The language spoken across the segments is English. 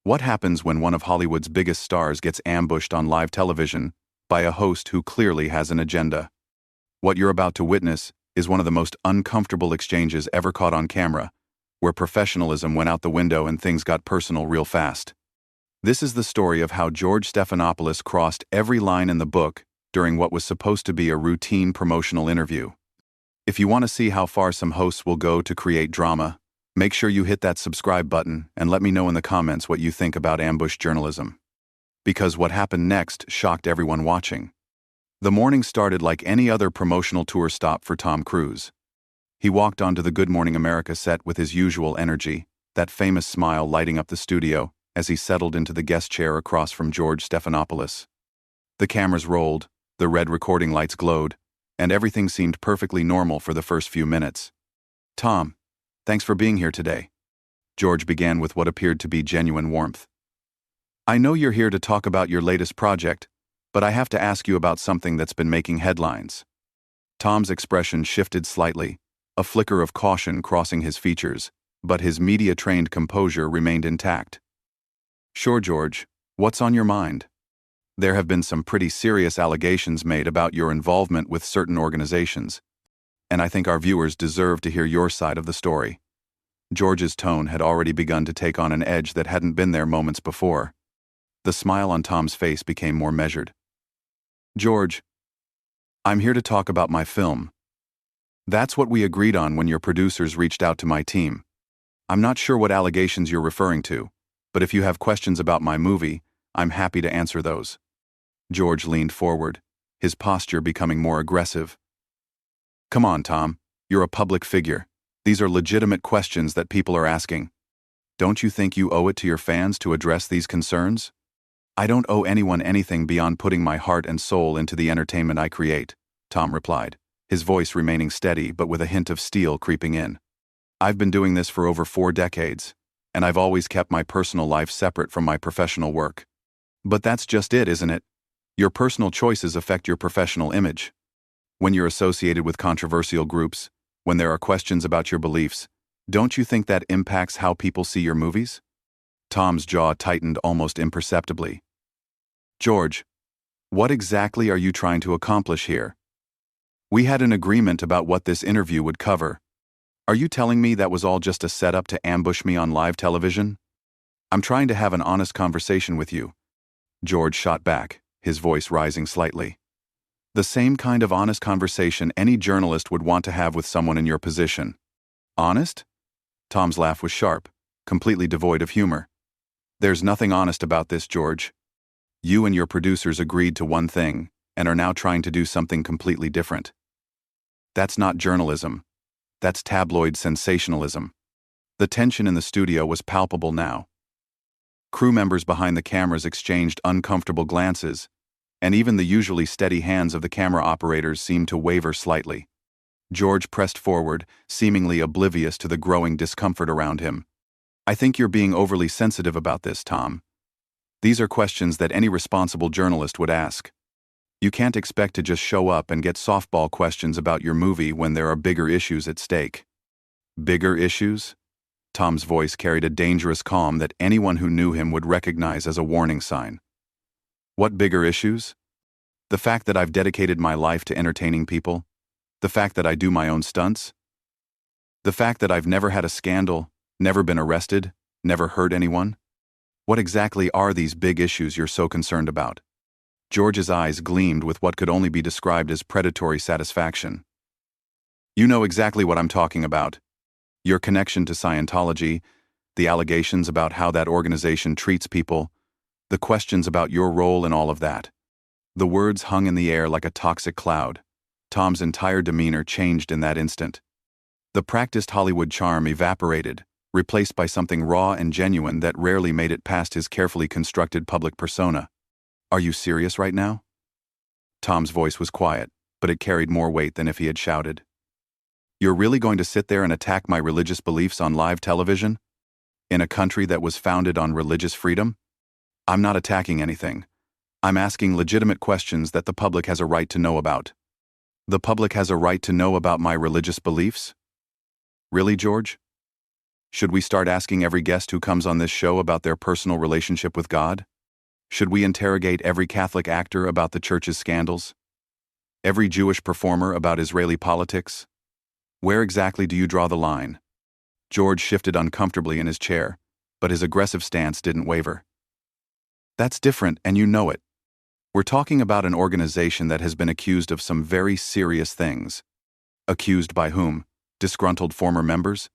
What happens when one of Hollywood's biggest stars gets ambushed on live television by a host who clearly has an agenda? What you're about to witness is one of the most uncomfortable exchanges ever caught on camera, where professionalism went out the window and things got personal real fast. This is the story of how George Stephanopoulos crossed every line in the book during what was supposed to be a routine promotional interview. If you want to see how far some hosts will go to create drama, make sure you hit that subscribe button and let me know in the comments what you think about ambush journalism. Because what happened next shocked everyone watching. The morning started like any other promotional tour stop for Tom Cruise. He walked onto the Good Morning America set with his usual energy, that famous smile lighting up the studio as he settled into the guest chair across from George Stephanopoulos. The cameras rolled, the red recording lights glowed, and everything seemed perfectly normal for the first few minutes. "Tom, thanks for being here today." George began with what appeared to be genuine warmth. "I know you're here to talk about your latest project, but I have to ask you about something that's been making headlines." Tom's expression shifted slightly, a flicker of caution crossing his features, but his media-trained composure remained intact. "Sure, George, what's on your mind?" "There have been some pretty serious allegations made about your involvement with certain organizations, and I think our viewers deserve to hear your side of the story." George's tone had already begun to take on an edge that hadn't been there moments before. The smile on Tom's face became more measured. "George, I'm here to talk about my film. That's what we agreed on when your producers reached out to my team. I'm not sure what allegations you're referring to, but if you have questions about my movie, I'm happy to answer those." George leaned forward, his posture becoming more aggressive. "Come on, Tom, you're a public figure. These are legitimate questions that people are asking. Don't you think you owe it to your fans to address these concerns?" "I don't owe anyone anything beyond putting my heart and soul into the entertainment I create," Tom replied, his voice remaining steady but with a hint of steel creeping in. "I've been doing this for over 4 decades, and I've always kept my personal life separate from my professional work." "But that's just it, isn't it? Your personal choices affect your professional image. When you're associated with controversial groups, when there are questions about your beliefs, don't you think that impacts how people see your movies?" Tom's jaw tightened almost imperceptibly. "George, what exactly are you trying to accomplish here? We had an agreement about what this interview would cover. Are you telling me that was all just a setup to ambush me on live television?" "I'm trying to have an honest conversation with you." George shot back, his voice rising slightly. "The same kind of honest conversation any journalist would want to have with someone in your position." "Honest?" Tom's laugh was sharp, completely devoid of humor. "There's nothing honest about this, George. You and your producers agreed to one thing, and are now trying to do something completely different. That's not journalism. That's tabloid sensationalism." The tension in the studio was palpable now. Crew members behind the cameras exchanged uncomfortable glances, and even the usually steady hands of the camera operators seemed to waver slightly. George pressed forward, seemingly oblivious to the growing discomfort around him. "I think you're being overly sensitive about this, Tom. These are questions that any responsible journalist would ask. You can't expect to just show up and get softball questions about your movie when there are bigger issues at stake." "Bigger issues?" Tom's voice carried a dangerous calm that anyone who knew him would recognize as a warning sign. "What bigger issues? The fact that I've dedicated my life to entertaining people? The fact that I do my own stunts? The fact that I've never had a scandal, never been arrested, never hurt anyone? What exactly are these big issues you're so concerned about?" George's eyes gleamed with what could only be described as predatory satisfaction. "You know exactly what I'm talking about. Your connection to Scientology, the allegations about how that organization treats people, the questions about your role in all of that." The words hung in the air like a toxic cloud. Tom's entire demeanor changed in that instant. The practiced Hollywood charm evaporated, replaced by something raw and genuine that rarely made it past his carefully constructed public persona. "Are you serious right now?" Tom's voice was quiet, but it carried more weight than if he had shouted. "You're really going to sit there and attack my religious beliefs on live television? In a country that was founded on religious freedom? I'm not attacking anything. I'm asking legitimate questions that the public has a right to know about." "The public has a right to know about my religious beliefs?" "Really, George?" Should we start asking every guest who comes on this show about their personal relationship with God? Should we interrogate every Catholic actor about the church's scandals? Every Jewish performer about Israeli politics? Where exactly do you draw the line? George shifted uncomfortably in his chair, but his aggressive stance didn't waver. That's different, and you know it. We're talking about an organization that has been accused of some very serious things. Accused by whom? Disgruntled former members?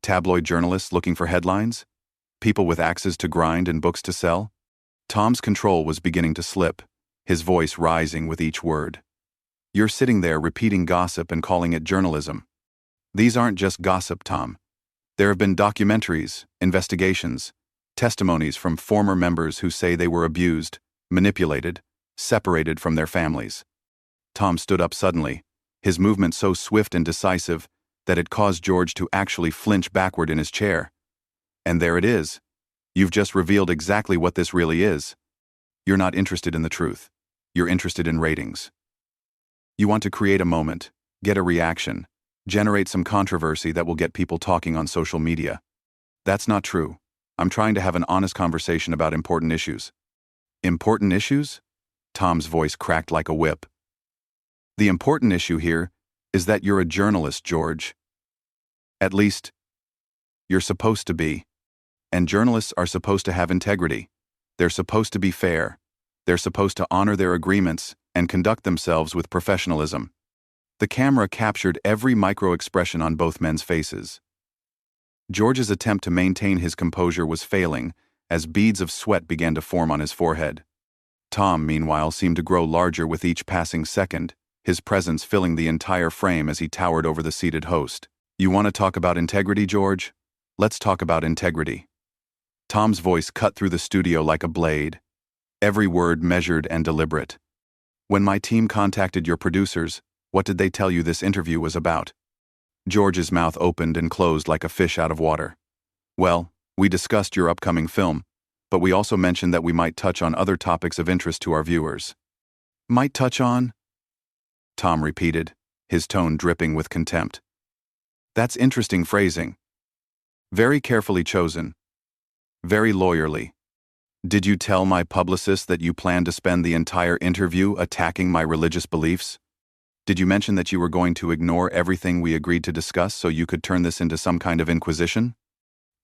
Tabloid journalists looking for headlines? People with axes to grind and books to sell? Tom's control was beginning to slip, his voice rising with each word. You're sitting there repeating gossip and calling it journalism. These aren't just gossip, Tom. There have been documentaries, investigations, testimonies from former members who say they were abused, manipulated, separated from their families. Tom stood up suddenly, his movement so swift and decisive that it caused George to actually flinch backward in his chair. And there it is. You've just revealed exactly what this really is. You're not interested in the truth. You're interested in ratings. You want to create a moment, get a reaction, generate some controversy that will get people talking on social media. That's not true. I'm trying to have an honest conversation about important issues. Important issues? Tom's voice cracked like a whip. The important issue here is that you're a journalist, George. At least, you're supposed to be. And journalists are supposed to have integrity. They're supposed to be fair. They're supposed to honor their agreements and conduct themselves with professionalism. The camera captured every micro-expression on both men's faces. George's attempt to maintain his composure was failing as beads of sweat began to form on his forehead. Tom, meanwhile, seemed to grow larger with each passing second, his presence filling the entire frame as he towered over the seated host. You want to talk about integrity, George? Let's talk about integrity. Tom's voice cut through the studio like a blade, every word measured and deliberate. When my team contacted your producers, what did they tell you this interview was about? George's mouth opened and closed like a fish out of water. Well, we discussed your upcoming film, but we also mentioned that we might touch on other topics of interest to our viewers. Might touch on? Tom repeated, his tone dripping with contempt. That's interesting phrasing. Very carefully chosen. Very lawyerly. Did you tell my publicist that you plan to spend the entire interview attacking my religious beliefs? Did you mention that you were going to ignore everything we agreed to discuss so you could turn this into some kind of inquisition?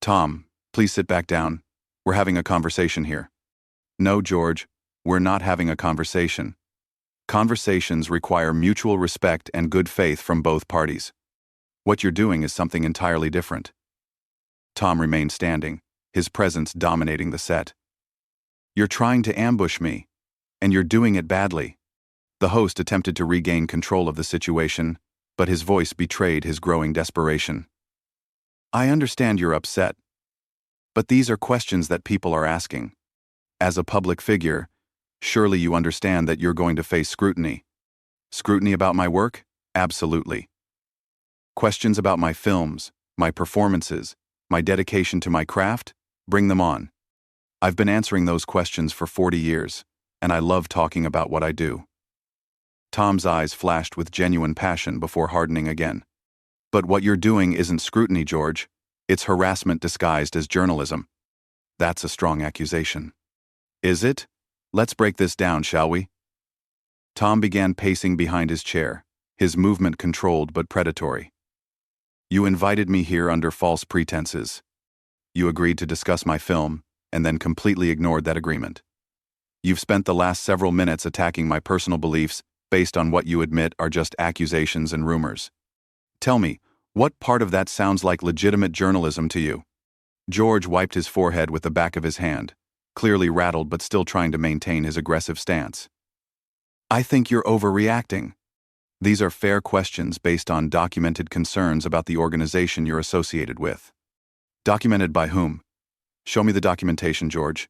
Tom, please sit back down. We're having a conversation here. No, George, we're not having a conversation. Conversations require mutual respect and good faith from both parties. What you're doing is something entirely different. Tom remained standing, his presence dominating the set. You're trying to ambush me, and you're doing it badly. The host attempted to regain control of the situation, but his voice betrayed his growing desperation. I understand you're upset, but these are questions that people are asking. As a public figure, surely you understand that you're going to face scrutiny. Scrutiny about my work? Absolutely. Questions about my films, my performances, my dedication to my craft? Bring them on. I've been answering those questions for 40 years, and I love talking about what I do. Tom's eyes flashed with genuine passion before hardening again. But what you're doing isn't scrutiny, George. It's harassment disguised as journalism. That's a strong accusation. Is it? Let's break this down, shall we? Tom began pacing behind his chair, his movement controlled but predatory. You invited me here under false pretenses. You agreed to discuss my film, and then completely ignored that agreement. You've spent the last several minutes attacking my personal beliefs based on what you admit are just accusations and rumors. Tell me, what part of that sounds like legitimate journalism to you? George wiped his forehead with the back of his hand, clearly rattled but still trying to maintain his aggressive stance. I think you're overreacting. These are fair questions based on documented concerns about the organization you're associated with. Documented by whom? Show me the documentation, George.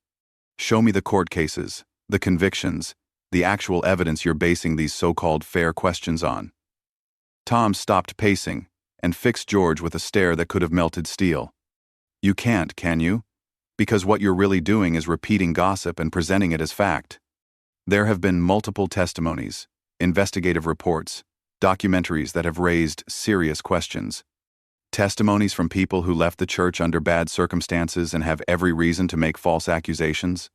Show me the court cases, the convictions, the actual evidence you're basing these so-called fair questions on. Tom stopped pacing and fixed George with a stare that could have melted steel. You can't, can you? Because what you're really doing is repeating gossip and presenting it as fact. There have been multiple testimonies, investigative reports, documentaries that have raised serious questions. Testimonies from people who left the church under bad circumstances and have every reason to make false accusations.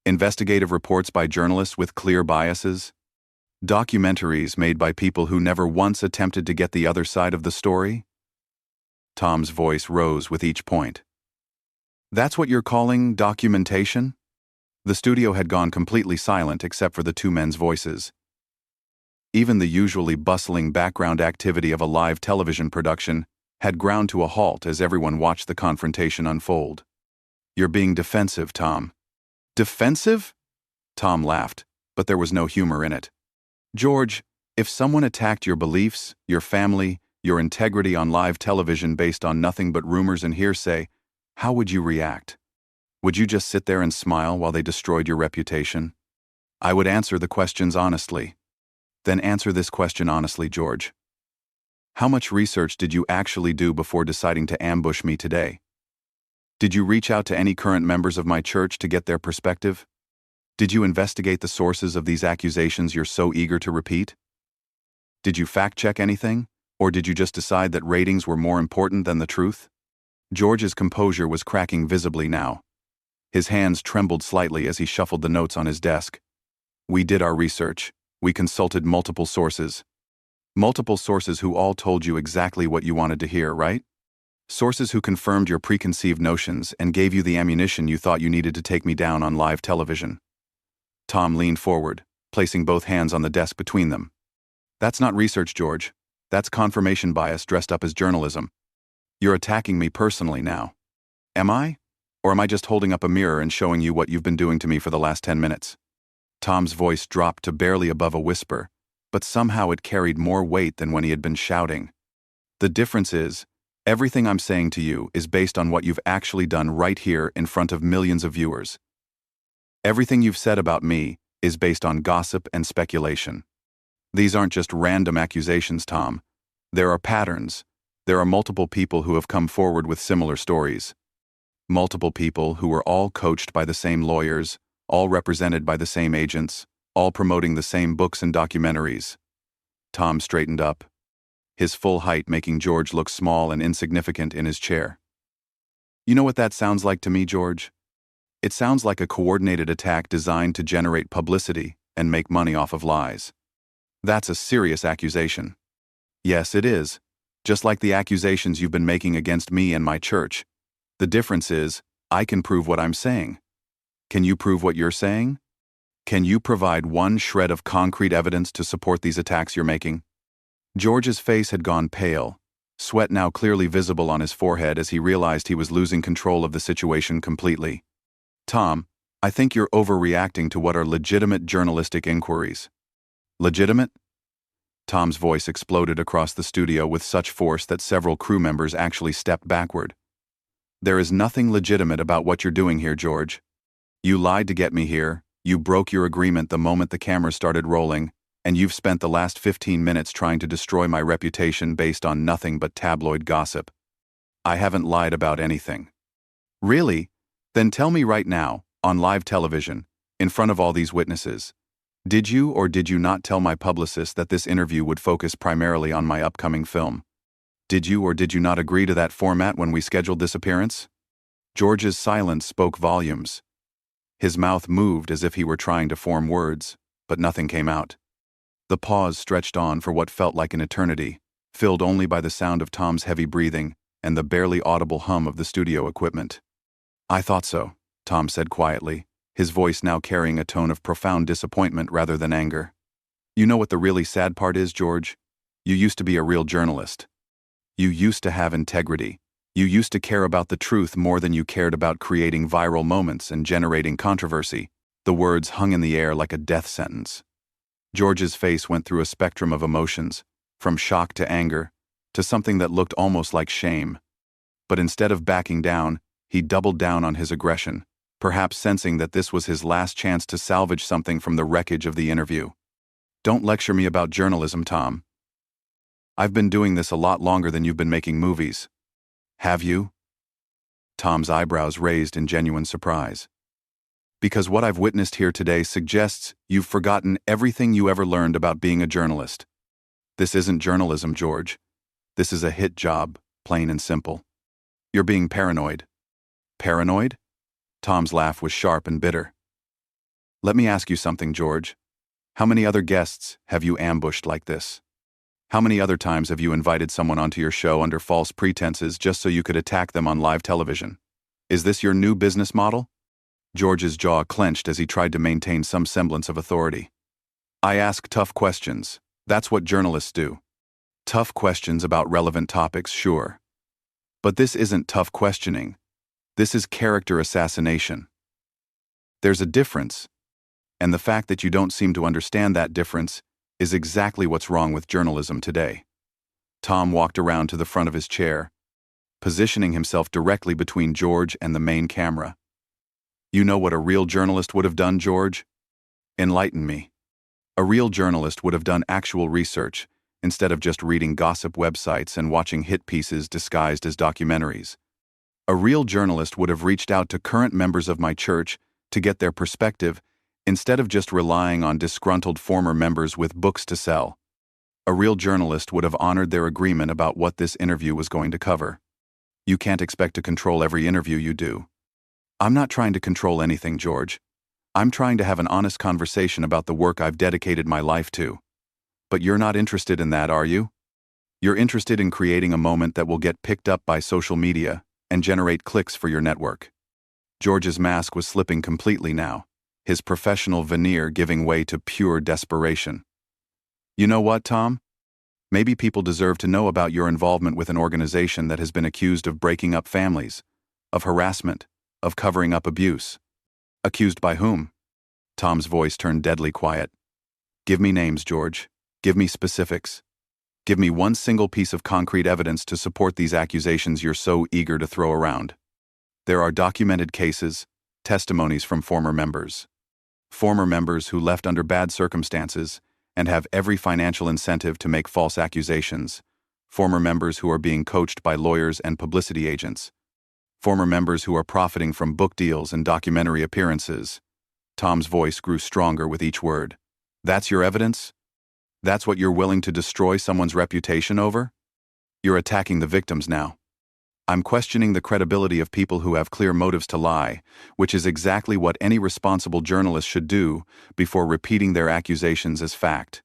Investigative reports by journalists with clear biases. Documentaries made by people who never once attempted to get the other side of the story. Tom's voice rose with each point. That's what you're calling documentation? The studio had gone completely silent except for the two men's voices. Even the usually bustling background activity of a live television production had ground to a halt as everyone watched the confrontation unfold. You're being defensive, Tom. Defensive? Tom laughed, but there was no humor in it. George, if someone attacked your beliefs, your family, your integrity on live television based on nothing but rumors and hearsay, how would you react? Would you just sit there and smile while they destroyed your reputation? I would answer the questions honestly. Then answer this question honestly, George. How much research did you actually do before deciding to ambush me today? Did you reach out to any current members of my church to get their perspective? Did you investigate the sources of these accusations you're so eager to repeat? Did you fact-check anything, or did you just decide that ratings were more important than the truth? George's composure was cracking visibly now. His hands trembled slightly as he shuffled the notes on his desk. We did our research. We consulted multiple sources. Multiple sources who all told you exactly what you wanted to hear, right? Sources who confirmed your preconceived notions and gave you the ammunition you thought you needed to take me down on live television. Tom leaned forward, placing both hands on the desk between them. That's not research, George. That's confirmation bias dressed up as journalism. You're attacking me personally now. Am I? Or am I just holding up a mirror and showing you what you've been doing to me for the last 10 minutes? Tom's voice dropped to barely above a whisper, but somehow it carried more weight than when he had been shouting. The difference is, everything I'm saying to you is based on what you've actually done right here in front of millions of viewers. Everything you've said about me is based on gossip and speculation. These aren't just random accusations, Tom. There are patterns. There are multiple people who have come forward with similar stories. Multiple people who were all coached by the same lawyers, all represented by the same agents, all promoting the same books and documentaries. Tom straightened up, his full height making George look small and insignificant in his chair. You know what that sounds like to me, George? It sounds like a coordinated attack designed to generate publicity and make money off of lies. That's a serious accusation. Yes, it is. Just like the accusations you've been making against me and my church. The difference is, I can prove what I'm saying. Can you prove what you're saying? Can you provide one shred of concrete evidence to support these attacks you're making? George's face had gone pale, sweat now clearly visible on his forehead as he realized he was losing control of the situation completely. Tom, I think you're overreacting to what are legitimate journalistic inquiries. Legitimate? Tom's voice exploded across the studio with such force that several crew members actually stepped backward. There is nothing legitimate about what you're doing here, George. You lied to get me here, you broke your agreement the moment the camera started rolling, and you've spent the last 15 minutes trying to destroy my reputation based on nothing but tabloid gossip. I haven't lied about anything. Really? Then tell me right now, on live television, in front of all these witnesses, did you or did you not tell my publicist that this interview would focus primarily on my upcoming film? Did you or did you not agree to that format when we scheduled this appearance? George's silence spoke volumes. His mouth moved as if he were trying to form words, but nothing came out. The pause stretched on for what felt like an eternity, filled only by the sound of Tom's heavy breathing and the barely audible hum of the studio equipment. I thought so, Tom said quietly, his voice now carrying a tone of profound disappointment rather than anger. You know what the really sad part is, George? You used to be a real journalist. You used to have integrity. You used to care about the truth more than you cared about creating viral moments and generating controversy. The words hung in the air like a death sentence. George's face went through a spectrum of emotions, from shock to anger, to something that looked almost like shame. But instead of backing down, he doubled down on his aggression, perhaps sensing that this was his last chance to salvage something from the wreckage of the interview. Don't lecture me about journalism, Tom. I've been doing this a lot longer than you've been making movies. Have you? Tom's eyebrows raised in genuine surprise. Because what I've witnessed here today suggests you've forgotten everything you ever learned about being a journalist. This isn't journalism, George. This is a hit job. plain and simple. You're being paranoid. Paranoid? Tom's laugh was sharp and bitter. Let me ask you something, George. How many other guests have you ambushed like this? How many other times have you invited someone onto your show under false pretenses just so you could attack them on live television? Is this your new business model? George's jaw clenched as he tried to maintain some semblance of authority. I ask tough questions. That's what journalists do. Tough questions about relevant topics, sure. But this isn't tough questioning. This is character assassination. There's a difference, and the fact that you don't seem to understand that difference is exactly what's wrong with journalism today. Tom walked around to the front of his chair, positioning himself directly between George and the main camera. You know what a real journalist would have done, George? Enlighten me. A real journalist would have done actual research, instead of just reading gossip websites and watching hit pieces disguised as documentaries. A real journalist would have reached out to current members of my church to get their perspective, instead of just relying on disgruntled former members with books to sell. A real journalist would have honored their agreement about what this interview was going to cover. You can't expect to control every interview you do. I'm not trying to control anything, George. I'm trying to have an honest conversation about the work I've dedicated my life to. But you're not interested in that, are you? You're interested in creating a moment that will get picked up by social media and generate clicks for your network. George's mask was slipping completely now, his professional veneer giving way to pure desperation. You know what, Tom? Maybe people deserve to know about your involvement with an organization that has been accused of breaking up families, of harassment, of covering up abuse. Accused by whom? Tom's voice turned deadly quiet. Give me names, George. Give me specifics. Give me one single piece of concrete evidence to support these accusations you're so eager to throw around. There are documented cases, testimonies from former members. Former members who left under bad circumstances and have every financial incentive to make false accusations. Former members who are being coached by lawyers and publicity agents. Former members who are profiting from book deals and documentary appearances. Tom's voice grew stronger with each word. That's your evidence? That's what you're willing to destroy someone's reputation over? You're attacking the victims now. I'm questioning the credibility of people who have clear motives to lie, which is exactly what any responsible journalist should do before repeating their accusations as fact.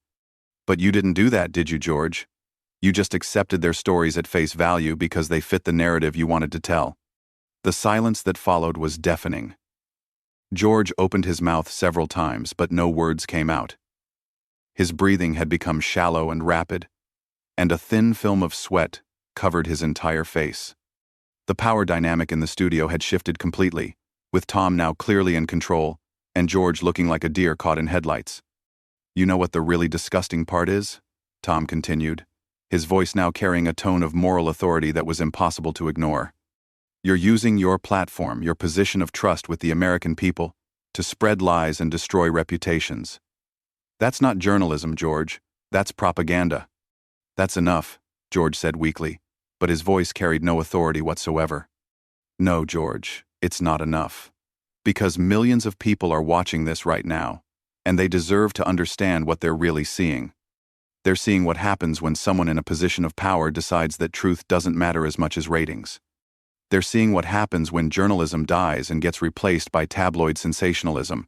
But you didn't do that, did you, George? You just accepted their stories at face value because they fit the narrative you wanted to tell. The silence that followed was deafening. George opened his mouth several times, but no words came out. His breathing had become shallow and rapid, and a thin film of sweat covered his entire face. The power dynamic in the studio had shifted completely, with Tom now clearly in control, and George looking like a deer caught in headlights. You know what the really disgusting part is? Tom continued, his voice now carrying a tone of moral authority that was impossible to ignore. You're using your platform, your position of trust with the American people, to spread lies and destroy reputations. That's not journalism, George. That's propaganda. That's enough, George said weakly, but his voice carried no authority whatsoever. No, George, it's not enough. Because millions of people are watching this right now, and they deserve to understand what they're really seeing. They're seeing what happens when someone in a position of power decides that truth doesn't matter as much as ratings. They're seeing what happens when journalism dies and gets replaced by tabloid sensationalism.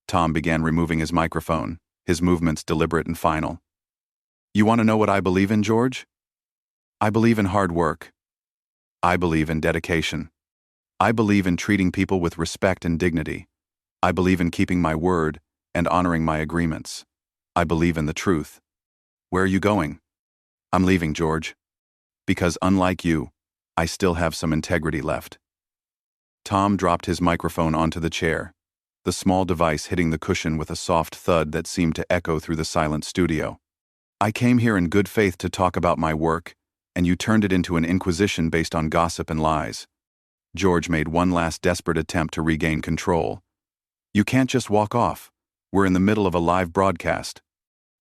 Tom began removing his microphone, his movements deliberate and final. You want to know what I believe in, George? I believe in hard work. I believe in dedication. I believe in treating people with respect and dignity. I believe in keeping my word and honoring my agreements. I believe in the truth. Where are you going? I'm leaving, George. Because unlike you, I still have some integrity left. Tom dropped his microphone onto the chair, the small device hitting the cushion with a soft thud that seemed to echo through the silent studio. I came here in good faith to talk about my work, and you turned it into an inquisition based on gossip and lies. George made one last desperate attempt to regain control. You can't just walk off. We're in the middle of a live broadcast.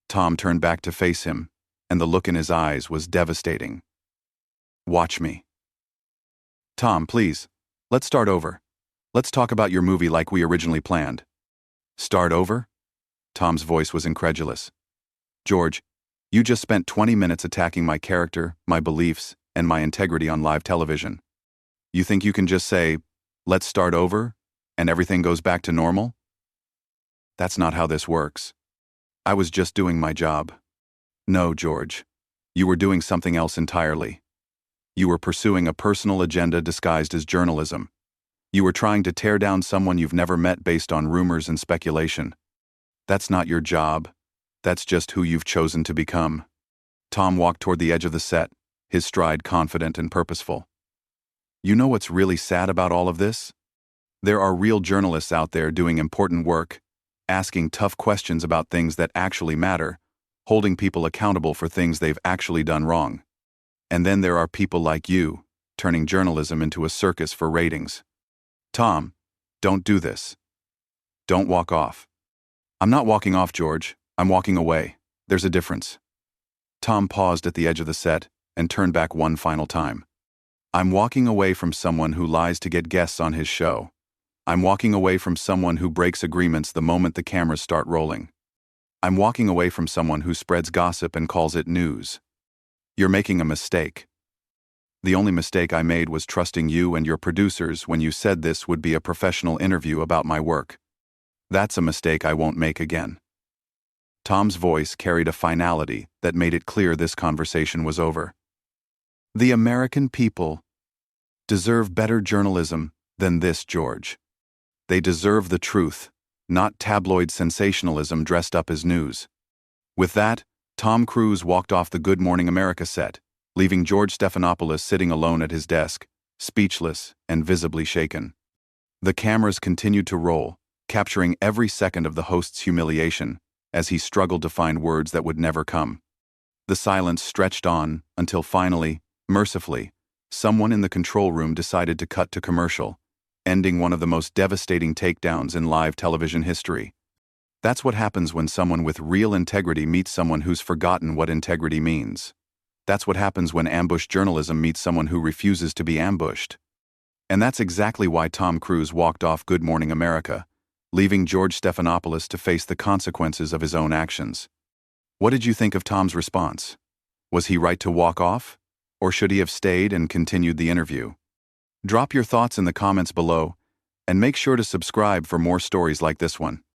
Tom turned back to face him, and the look in his eyes was devastating. Watch me. Tom, please, let's start over. Let's talk about your movie like we originally planned. Start over? Tom's voice was incredulous. George, you just spent 20 minutes attacking my character, my beliefs, and my integrity on live television. You think you can just say, "Let's start over," and everything goes back to normal? That's not how this works. I was just doing my job. No, George. You were doing something else entirely. You were pursuing a personal agenda disguised as journalism. You were trying to tear down someone you've never met based on rumors and speculation. That's not your job. That's just who you've chosen to become. Tom walked toward the edge of the set, his stride confident and purposeful. You know what's really sad about all of this? There are real journalists out there doing important work, asking tough questions about things that actually matter, holding people accountable for things they've actually done wrong. And then there are people like you, turning journalism into a circus for ratings. Tom, don't do this. Don't walk off. I'm not walking off, George. I'm walking away. There's a difference. Tom paused at the edge of the set and turned back one final time. I'm walking away from someone who lies to get guests on his show. I'm walking away from someone who breaks agreements the moment the cameras start rolling. I'm walking away from someone who spreads gossip and calls it news. You're making a mistake. The only mistake I made was trusting you and your producers when you said this would be a professional interview about my work. That's a mistake I won't make again. Tom's voice carried a finality that made it clear this conversation was over. The American people deserve better journalism than this, George. They deserve the truth, not tabloid sensationalism dressed up as news. With that, Tom Cruise walked off the Good Morning America set, leaving George Stephanopoulos sitting alone at his desk, speechless and visibly shaken. The cameras continued to roll, capturing every second of the host's humiliation as he struggled to find words that would never come. The silence stretched on until finally, mercifully, someone in the control room decided to cut to commercial, ending one of the most devastating takedowns in live television history. That's what happens when someone with real integrity meets someone who's forgotten what integrity means. That's what happens when ambush journalism meets someone who refuses to be ambushed. And that's exactly why Tom Cruise walked off Good Morning America, leaving George Stephanopoulos to face the consequences of his own actions. What did you think of Tom's response? Was he right to walk off? Or should he have stayed and continued the interview? Drop your thoughts in the comments below, and make sure to subscribe for more stories like this one.